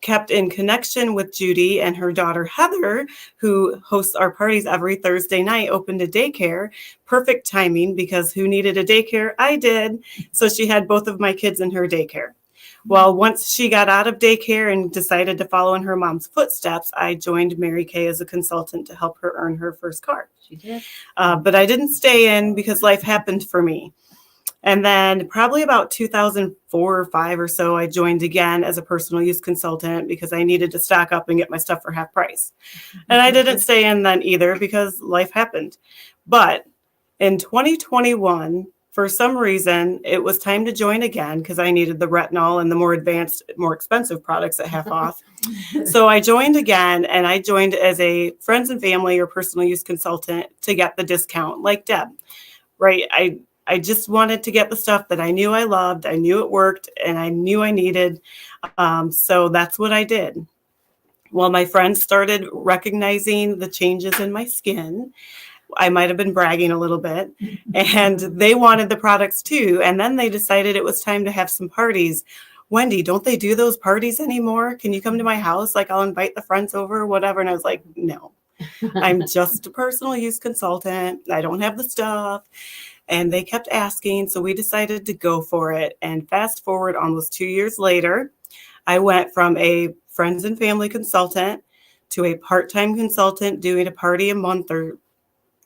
kept in connection with Judy, and her daughter, Heather, who hosts our parties every Thursday night, opened a daycare. Perfect timing, because who needed a daycare? I did. So she had both of my kids in her daycare. Well, once she got out of daycare and decided to follow in her mom's footsteps, I joined Mary Kay as a consultant to help her earn her first car. She did. But I didn't stay in because life happened for me. And then probably about 2004 or 5 or so, I joined again as a personal use consultant because I needed to stock up and get my stuff for half price. And I didn't stay in then either because life happened. But in 2021, for some reason, it was time to join again because I needed the retinol and the more advanced, more expensive products at half off. So I joined again, and I joined as a friends and family or personal use consultant to get the discount, like Deb, right? I just wanted to get the stuff that I knew I loved, I knew it worked, and I knew I needed. So that's what I did. Well, my friends started recognizing the changes in my skin. I might have been bragging a little bit, and they wanted the products too. And then they decided it was time to have some parties. Wendy, don't they do those parties anymore? Can you come to my house? Like, I'll invite the friends over or whatever. And I was like, no, I'm just a personal use consultant. I don't have the stuff. And they kept asking. So we decided to go for it. And fast forward almost 2 years later, I went from a friends and family consultant to a part-time consultant doing a party a month or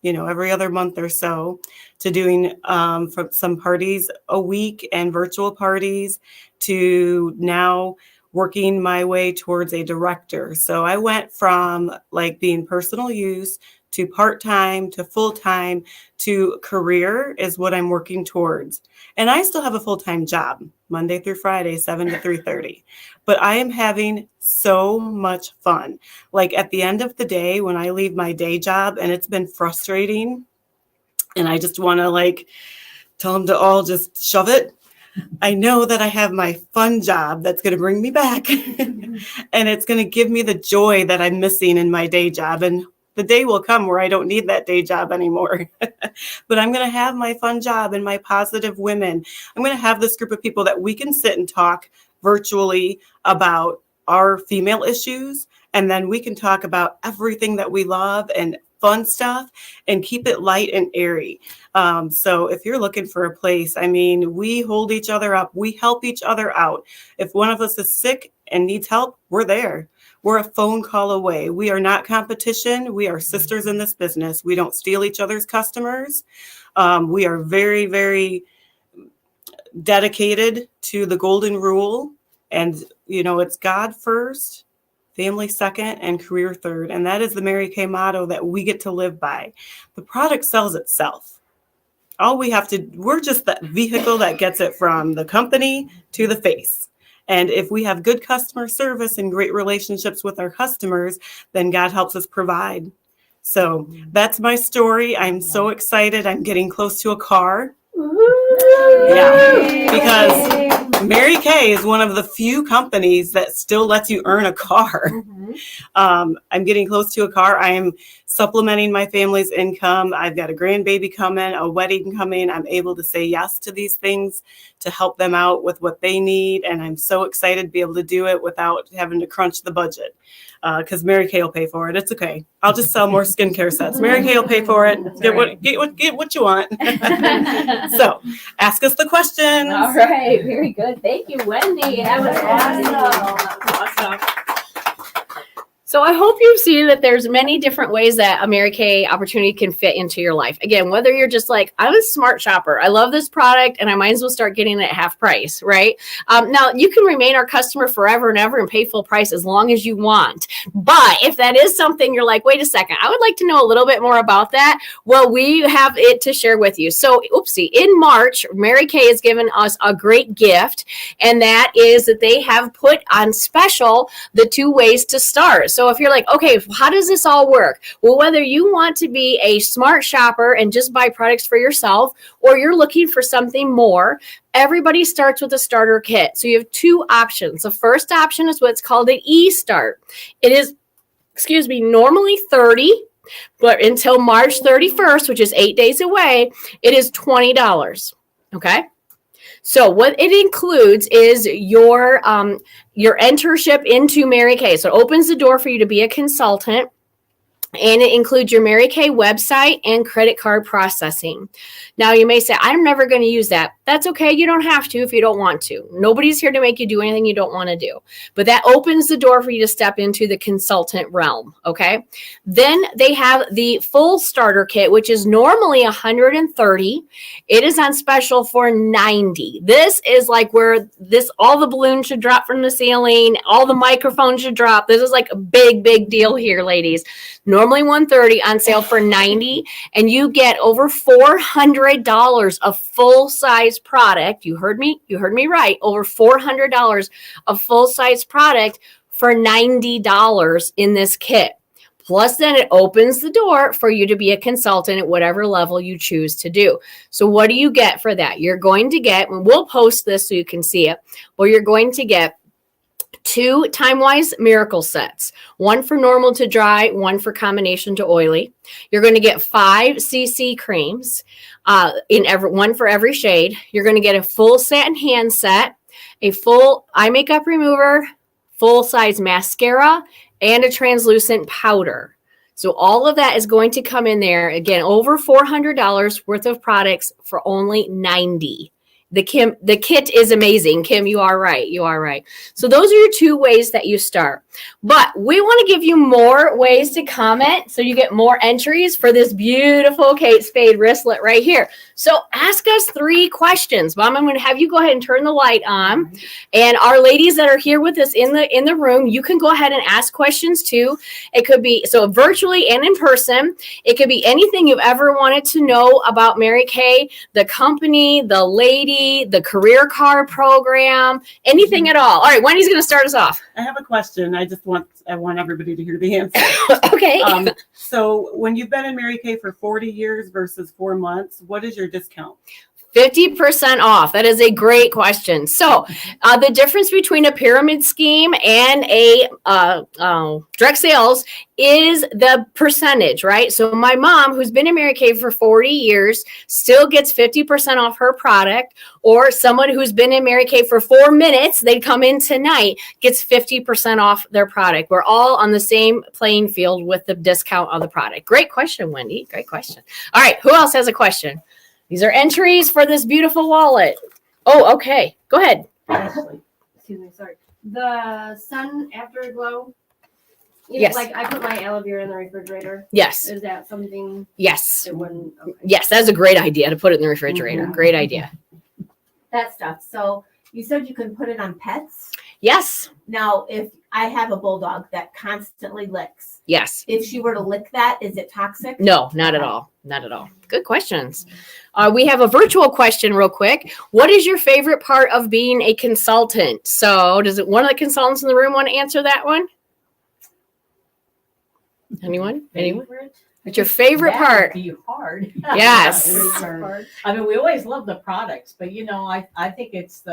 every other month or so, to doing from some parties a week and virtual parties, to now working my way towards a director. So I went from like being personal use to part-time to full-time to career is what I'm working towards. And I still have a full-time job, Monday through Friday, 7 to 3:30. But I am having so much fun. Like at the end of the day, when I leave my day job and it's been frustrating and I just want to like tell them to all just shove it, I know that I have my fun job that's going to bring me back and it's going to give me the joy that I'm missing in my day job. And the day will come where I don't need that day job anymore. But I'm going to have my fun job and my positive women. I'm going to have this group of people that we can sit and talk virtually about our female issues. And then we can talk about everything that we love and fun stuff and keep it light and airy. So if you're looking for a place, I mean, we hold each other up. We help each other out. If one of us is sick and needs help, we're there. We're a phone call away. We are not competition. We are sisters in this business. We don't steal each other's customers. We are very, very dedicated to the golden rule. And, it's God first, family second, and career third. And that is the Mary Kay motto that we get to live by. The product sells itself. We're just that vehicle that gets it from the company to the face. And if we have good customer service and great relationships with our customers, then God helps us provide. So that's my story. I'm so excited. I'm getting close to a car. Yeah, because Mary Kay is one of the few companies that still lets you earn a car. I'm getting close to a car. I am supplementing my family's income. I've got a grandbaby coming, a wedding coming. I'm able to say yes to these things to help them out with what they need. And I'm so excited to be able to do it without having to crunch the budget. Because Mary Kay will pay for it. It's okay. I'll just sell more skincare sets. Mary Kay will pay for it. Get what you want. So ask us the questions. All right. Very good. Thank you, Wendy. That was awesome. So I hope you've seen that there's many different ways that a Mary Kay opportunity can fit into your life. Again, whether you're just like, I'm a smart shopper, I love this product, and I might as well start getting it at half price, right? Now, you can remain our customer forever and ever and pay full price as long as you want. But if that is something you're like, wait a second, I would like to know a little bit more about that, well, we have it to share with you. So, in March, Mary Kay has given us a great gift, and that is that they have put on special the 2 ways to start. So if you're like, okay, how does this all work? Well, whether you want to be a smart shopper and just buy products for yourself, or you're looking for something more, everybody starts with a starter kit. So you have 2 options. The first option is what's called an e-start. It is, normally $30, but until March 31st, which is 8 days away, it is $20. Okay. So what it includes is your entership into Mary Kay. So it opens the door for you to be a consultant. And it includes your Mary Kay website and credit card processing. Now, you may say, I'm never going to use that. That's okay. You don't have to if you don't want to. Nobody's here to make you do anything you don't want to do. But that opens the door for you to step into the consultant realm, okay? Then they have the full starter kit, which is normally $130. It is on special for $90. This is like where all the balloons should drop from the ceiling. All the microphones should drop. This is like a big, big deal here, ladies. normally $130, on sale for $90, and you get over $400 of full-size product. You heard me right. Over $400 of full-size product for $90 in this kit. Plus, then it opens the door for you to be a consultant at whatever level you choose to do. So what do you get for that? You're going to get, and we'll post this so you can see it, well, you're going to get 2 Time-Wise Miracle sets, 1 for normal to dry, 1 for combination to oily. You're going to get 5 CC creams, one for every shade. You're going to get a full satin hand set, a full eye makeup remover, full-size mascara, and a translucent powder. So all of that is going to come in there. Again, over $400 worth of products for only $90. The kit is amazing. Kim, you are right. You are right. So those are your 2 ways that you start. But we want to give you more ways to comment so you get more entries for this beautiful Kate Spade wristlet right here. So ask us 3 questions. Mom, I'm going to have you go ahead and turn the light on. And our ladies that are here with us in the room, you can go ahead and ask questions too. It could be so virtually and in person. It could be anything you've ever wanted to know about Mary Kay, the company, the lady, the career card program, anything at all. All right, Wendy's going to start us off. I have a question. I want everybody to hear the answer. Okay. So when you've been in Mary Kay for 40 years versus 4 months, what is your discount? 50% off. That is a great question. So the difference between a pyramid scheme and a direct sales is the percentage, right? So my mom, who's been in Mary Kay for 40 years, still gets 50% off her product, or someone who's been in Mary Kay for 4 minutes, they come in tonight, gets 50% off their product. We're all on the same playing field with the discount on the product. Great question, Wendy. Great question. All right. Who else has a question? These are entries for this beautiful wallet. Oh, okay. Go ahead. Ashley. Excuse me, sorry. The sun afterglow. Yes. Like I put my aloe vera in the refrigerator. Yes. Is that something Yes. it wouldn't? Okay. Yes. That's a great idea to put it in the refrigerator. Great idea. That stuff. So you said you can put it on pets. Yes. Now, if I have a bulldog that constantly licks, Yes. if she were to lick that, is it toxic? No, not at all. Not at all. Good questions. We have a virtual question real quick. What is your favorite part of being a consultant? So does it one of the consultants in the room want to answer that one? Anyone? What's your favorite That part? would be hard. Yes. I mean, we always love the products, but I think it's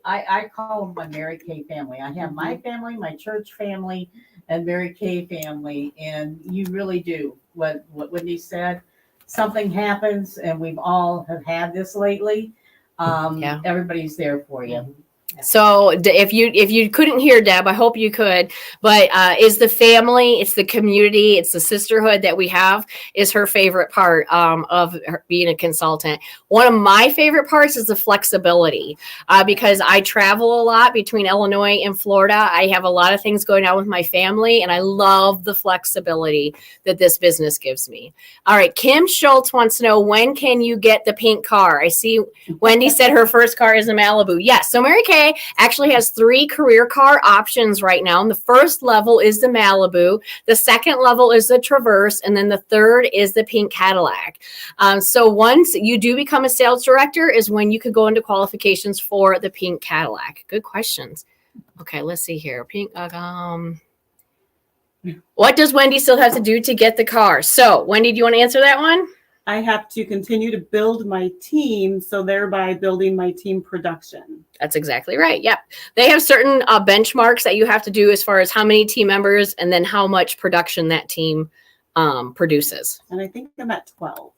I call them my Mary Kay family. I have my family, my church family, and Mary Kay family, and you really do what Wendy said. Something happens, and we've all have had this lately. Yeah. Everybody's there for you. So if you couldn't hear Deb, I hope you could, but is the family, it's the community, it's the sisterhood that we have is her favorite part of her being a consultant. One of my favorite parts is the flexibility because I travel a lot between Illinois and Florida. I have a lot of things going on with my family, and I love the flexibility that this business gives me. All right, Kim Schultz wants to know, when can you get the pink car? I see Wendy said her first car is a Malibu. Yes, so Mary Kay actually has 3 career car options right now. And the first level is the Malibu. The second level is the Traverse. And then the third is the pink Cadillac. So once you do become a sales director is when you could go into qualifications for the pink Cadillac. Good questions. Okay, let's see here. Pink, what does Wendy still have to do to get the car? So Wendy, do you want to answer that one? I have to continue to build my team, so thereby building my team production. That's exactly right. Yep. They have certain benchmarks that you have to do as far as how many team members and then how much production that team produces. And I think I'm at 12.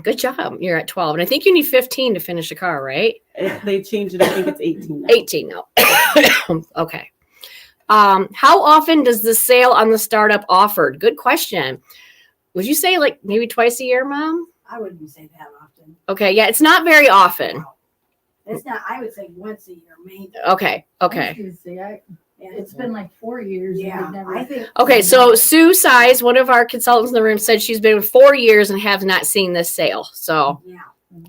Good job. You're at 12. And I think you need 15 to finish a car, right? They changed it. I think it's 18 now. 18 now. Okay. How often does the sale on the startup offered? Good question. Would you say like maybe twice a year, Mom? I wouldn't say that often. Okay. Yeah, it's not very often. It's not. I would say once a year, maybe. Okay. It's been like 4 years. and Yeah, we've never- I think. Okay, so Sue Size, one of our consultants in the room, said she's been 4 years and have not seen this sale. So Yeah.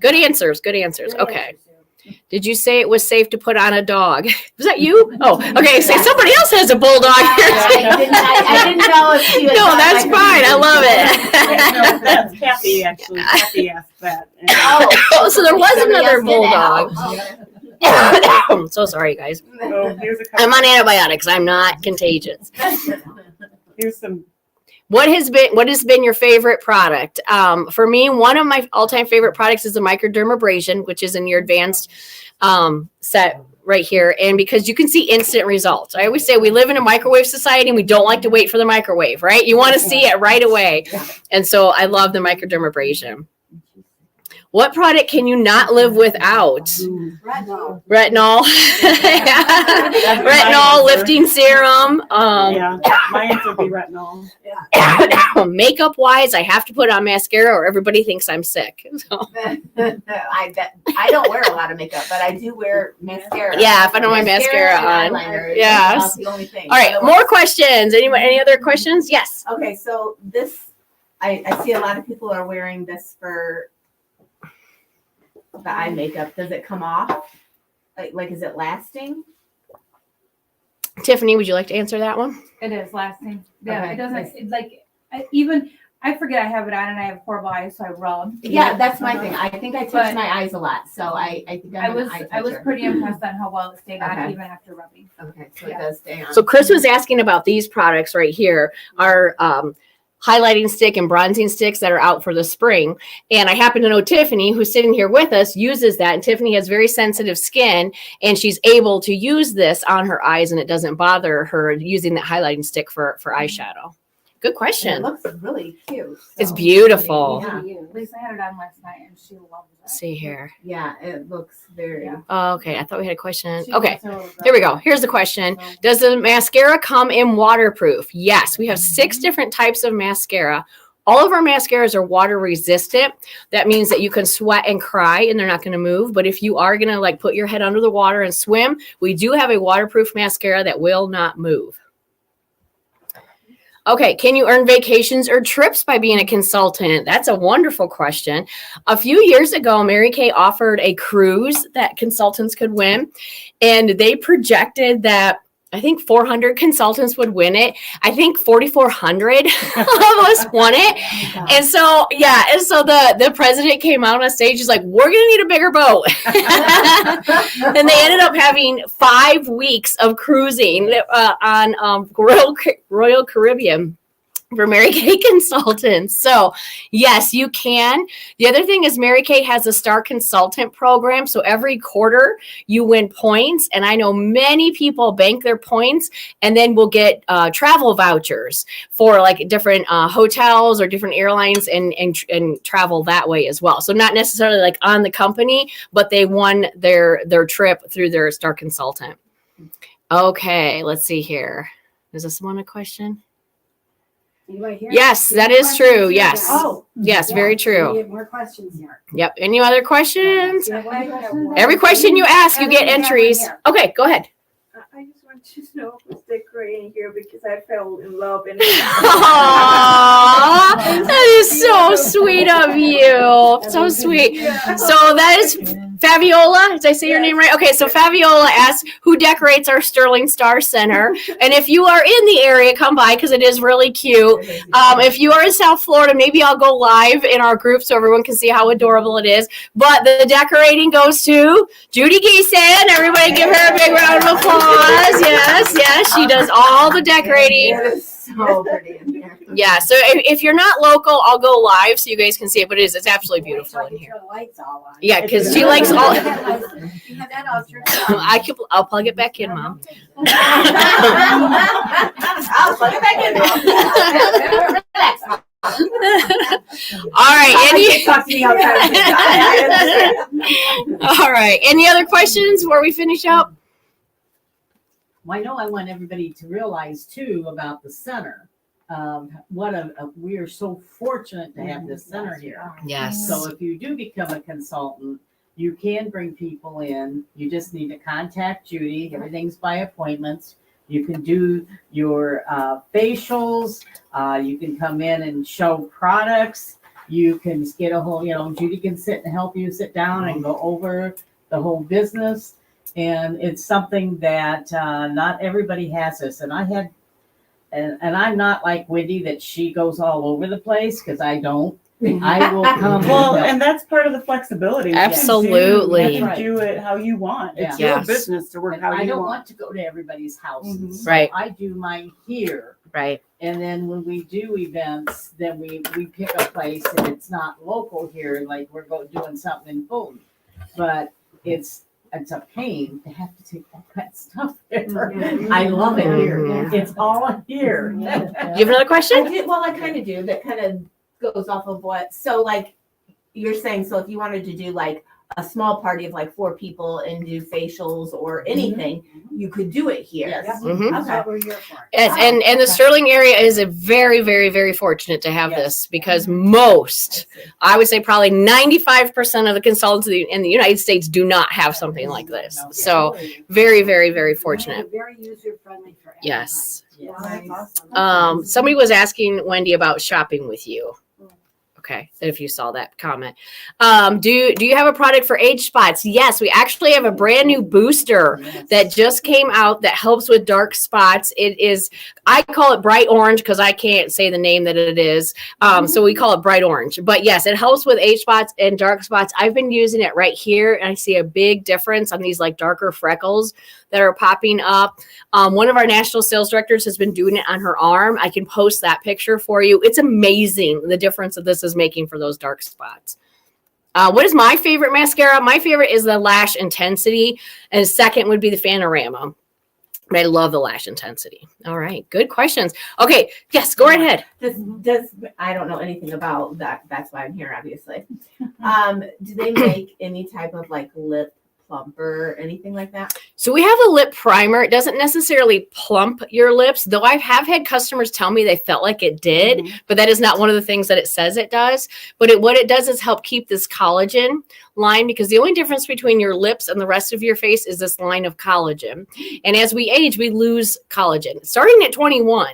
good answers. Good answers. Good Okay. answer, Sue. Did you say it was safe to put on a dog? Was that you? Oh, okay. Say somebody else has a bulldog here. I didn't know if she was No, on that's my fine. I love No, it. that's Kathy, actually. Kathy asked that. And- Oh, so there was Somebody another else did it. bulldog. I'm so sorry, guys. Oh, here's a couple. I'm on antibiotics. I'm not contagious. Here's some. What has been your favorite product? For me, one of my all-time favorite products is the microdermabrasion, which is in your advanced set right here. And because you can see instant results. I always say we live in a microwave society and we don't like to wait for the microwave, right? You want to see it right away. And so I love the microdermabrasion. What product can you not live without? Retinol. Retinol. Retinol, lifting serum. Yeah, my answer would be retinol. Makeup wise, I have to put on mascara or everybody thinks I'm sick. So, I don't wear a lot of makeup, but I do wear mascara. Yeah, if I don't have mascara and on. eyeliner is Yes. about the only thing. all right, Otherwise- more questions. Any other questions? Yes. Okay, so this, I see a lot of people are wearing this for the eye makeup. Does it come off? Like is it lasting? Tiffany, would you like to answer that one? It is lasting. Yeah, Okay. it doesn't. It's like I forget I have it on and I have horrible eyes, so I rub. Yeah, that's my thing. I think I touch But- my eyes a lot, so I think I'm an eye I was toucher. pretty impressed on how well it stayed on Okay. even after rubbing. Okay, so Yeah. it does stay on. So Chris was asking about these products right here, our highlighting stick and bronzing sticks that are out for the spring. And I happen to know Tiffany, who's sitting here with us, uses that. And Tiffany has very sensitive skin and she's able to use this on her eyes and it doesn't bother her using that highlighting stick for eyeshadow. Good And it question. looks really cute. It's so- beautiful. Yeah. Lisa had it on last night and she loved it. Let's see here. Yeah, it looks very. Yeah. Oh, okay. I thought we had a question. She Okay. also Here we go. Here's the question. So- Does the mascara come in waterproof? Yes, we have 6 different types of mascara. All of our mascaras are water resistant. That means that you can sweat and cry and they're not going to move. But if you are going to like put your head under the water and swim, we do have a waterproof mascara that will not move. Okay, can you earn vacations or trips by being a consultant? That's a wonderful question. A few years ago, Mary Kay offered a cruise that consultants could win, and they projected that I think 400 consultants would win it. I think 4,400 of us won it. And so, yeah, and so the president came out on stage. He's like, we're going to need a bigger boat. And they ended up having 5 weeks of cruising on Royal Caribbean for Mary Kay consultants. So yes, you can. The other thing is Mary Kay has a Star Consultant program. So every quarter you win points. And I know many people bank their points and then will get travel vouchers for like different hotels or different airlines and travel that way as well. So not necessarily like on the company, but they won their trip through their Star Consultant. Okay, let's see here. Is this one a question? Anybody here? Yes, that Any is questions? true. Yes. Oh, Yes, yeah. very We true. get more questions here. Yep. Any other questions? Do you have any questions? Every question you ask, you get We have one entries. here. Okay, go ahead. I just want you to know who's decorating here because I fell in love in Aww, that is so sweet of you. So sweet. So that is Fabiola. Did I say your name right? Okay, so Fabiola asked who decorates our Sterling Star Center. And if you are in the area, come by because it is really cute. If you are in South Florida, maybe I'll go live in our group so everyone can see how adorable it is. But the decorating goes to Judy Geeson. Everybody give her a big round of applause. Yes, yes, she does all the decorating. It is so pretty in here. Yeah, so if you're not local, I'll go live so you guys can see it. But it's absolutely beautiful in here. Turn the lights all on. Yeah, because she likes all. You have that all turned on. I'll plug it back in, Mom. I'll plug it back in. Relax, Mom. All right, any Talk to me outside. I understand. all right. Any other questions before we finish up? Well, I know I want everybody to realize too about the center. We are so fortunate to have this center here. Yes. So if you do become a consultant, you can bring people in. You just need to contact Judy. Everything's by appointments. You can do your facials. You can come in and show products. You can get a whole, Judy can sit and help you sit down and go over the whole business. And it's something that not everybody has this. And I had, and I'm not like Wendy that she goes all over the place, because I don't. I will come. Well, and that's part of the flexibility. Absolutely. You can do it how you want. It's Yeah. your Yes. business to work And how I you don't want. want to go to everybody's houses. So Right. I do mine here. Right. And then when we do events, then we pick a place, and it's not local here, like we're doing something in Fulton. But it's a pain to have to take all that stuff there. I love it here. Mhm. It's all here. Do you have another I question? do, well, I kind of do. That kind of goes off of what. So, like, you're saying, so if you wanted to do like a small party of like 4 people and do facials or anything, you could do it here. Yes. Mhm. That's what we're here for. Yes, and the Sterling area is a very, very, very fortunate to have Yes. this, because most, I would say probably 95% of the consultants in the United States do not have something like this. No. So very, very, very fortunate. Very user friendly for everybody. Yes. Yes. That's awesome. Somebody was asking Wendy about shopping with you. Okay, if you saw that comment. Do you have a product for age spots? Yes, we actually have a brand new booster that just came out that helps with dark spots. It is, I call it bright orange because I can't say the name that it is. So we call it bright orange. But yes, it helps with age spots and dark spots. I've been using it right here, and I see a big difference on these like darker freckles that are popping up. One of our national sales directors has been doing it on her arm. I can post that picture for you. It's amazing the difference that this is making for those dark spots. What is my favorite mascara? My favorite is the Lash Intensity, and second would be the Panorama. But I love the Lash Intensity. All right, good questions. Okay, yes, go right ahead. Does I don't know anything about that. That's why I'm here, obviously. Do they make any type of like lip plumper, anything like that? So we have a lip primer. It doesn't necessarily plump your lips, though I have had customers tell me they felt like it did, but that is not one of the things that it says it does. But what it does is help keep this collagen line, because the only difference between your lips and the rest of your face is this line of collagen. And as we age, we lose collagen. Starting at 21,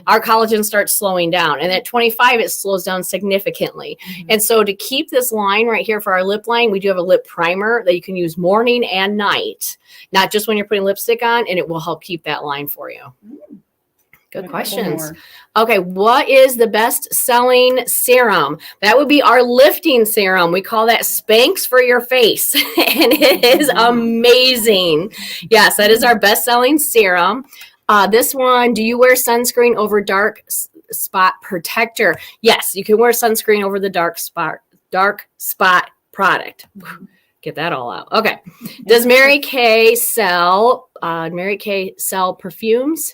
our collagen starts slowing down. And at 25, it slows down significantly. And so to keep this line right here for our lip line, we do have a lip primer that you can use morning and night, not just when you're putting lipstick on, and it will help keep that line for you. Good questions. Okay, what is the best-selling serum? That would be our lifting serum. We call that Spanx for your face, and it is amazing. Yes, that is our best-selling serum. This one, do you wear sunscreen over dark spot protector? Yes, you can wear sunscreen over the dark spot product. Get that all out. Okay. Does Mary Kay sell perfumes?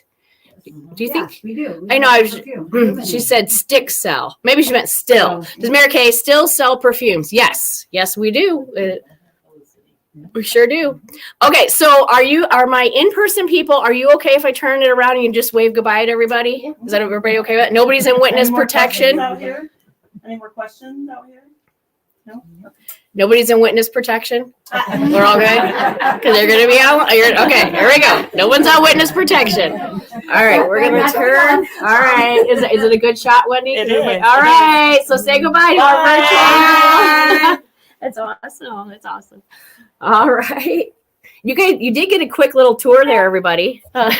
Do you think? Yes, we do. I know, I was- She said stick sell. Maybe she meant still. Does Mary Kay still sell perfumes? Yes. Yes, we do. We sure do. Okay, so are my in-person people, are you okay if I turn it around and you just wave goodbye to everybody? Is that everybody okay with it? Nobody's in witness Any more protection? questions out here? Any more questions out here? No? Nobody's in witness protection? We're all good? Because they're going to be out. Okay, here we go. No one's on witness protection. All right, we're going to turn. All right. Is it a good shot, Wendy? It is. All right, so say goodbye to our Bye. virtual. That's awesome. That's awesome. All right. You did get a quick little tour there, everybody. Here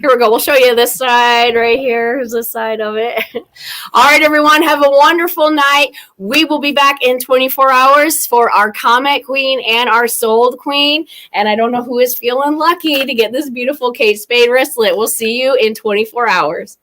we go. We'll show you this side right here. Here's this side of it. All right, everyone. Have a wonderful night. We will be back in 24 hours for our Comment Queen and our Sold Queen. And I don't know who is feeling lucky to get this beautiful Kate Spade wristlet. We'll see you in 24 hours.